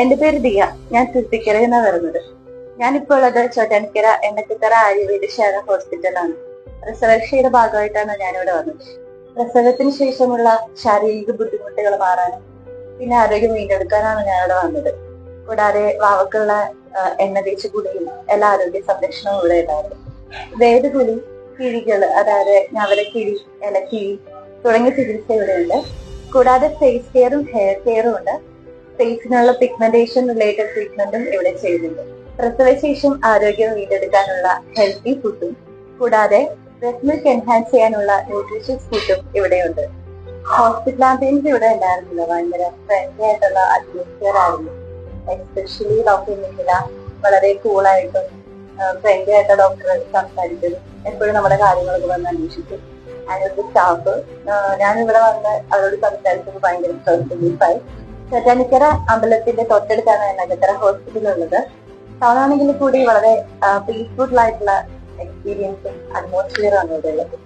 എന്റെ പേര് ദിയ. ഞാൻ തൃത്തിക്കരയിൽ നിന്നാണ് വരുന്നത്. ഞാനിപ്പോൾ ഉള്ളത് ചോറ്റാനിക്കര എണ്ണത്തിക്കര ആയുർവേദശാല ഹോസ്പിറ്റലാണ്. പ്രസവരക്ഷയുടെ ഭാഗമായിട്ടാണ് ഞാനിവിടെ വന്നത്. പ്രസവത്തിന് ശേഷമുള്ള ശാരീരിക ബുദ്ധിമുട്ടുകൾ മാറാനും പിന്നെ ആരോഗ്യം വീണ്ടെടുക്കാനാണ് ഞാനിവിടെ വന്നത്. കൂടാതെ വാവക്കുള്ള എണ്ണ തേച്ച് കുളിയും എല്ലാ ആരോഗ്യ സംരക്ഷണവും ഇവിടെ ഉണ്ടായിരുന്നു. വേദകുലി, കിഴികള്, അതായത് ഞവരക്കിഴി, ഇലക്കിഴി തുടങ്ങിയ ചികിത്സ ഇവിടെ ഉണ്ട്. കൂടാതെ ഫേസ് കെയറും ഹെയർ കെയറും ഉണ്ട്. ഫേസിനുള്ള പിഗ്മെന്റേഷൻ റിലേറ്റഡ് ട്രീറ്റ്മെന്റും ഇവിടെ ചെയ്യുന്നുണ്ട്. പ്രസവശേഷം ആരോഗ്യം വീണ്ടെടുക്കാനുള്ള ഹെൽത്തി ഫുഡും കൂടാതെ ബ്രസ്റ്റ് മിൽക്ക് എൻഹാൻസ് ചെയ്യാനുള്ള ന്യൂട്രീഷ്യസ് ഫുഡും ഇവിടെയുണ്ട്. ഹോസ്പിറ്റൽ ആംബിയൻസ് ഇവിടെ ഉണ്ടായിരുന്നില്ല. ഭയങ്കര ഫ്രണ്ട്ലി ആയിട്ടുള്ള അറ്റ്മോസ്ഫിയർ ആയിരുന്നു. എസ്പെഷ്യലി ഡോക്ടർ നിഖില വളരെ കൂളായിട്ടും ഫ്രണ്ട്ലി ആയിട്ട് ഡോക്ടർ സംസാരിച്ചതും എപ്പോഴും നമ്മുടെ കാര്യങ്ങളൊക്കെ വന്ന് അന്വേഷിക്കും. അതിനൊരു സ്റ്റാഫ് ഞാനിവിടെ വന്ന് അവരോട് സംസാരിച്ചത് ഭയങ്കര റിലീഫായി. ചോറ്റാനിക്കര അമ്പലത്തിന്റെ തൊട്ടടുത്താണ് എണ്ണത്തിക്കര ഹോസ്പിറ്റൽ ഉള്ളത്. ടൗൺ ആണെങ്കിൽ കൂടി വളരെ പീസ്ഫുൾ ആയിട്ടുള്ള എക്സ്പീരിയൻസും അറ്റ്മോസ്ഫിയറും ആണ് ഇവിടെ ഉള്ളത്.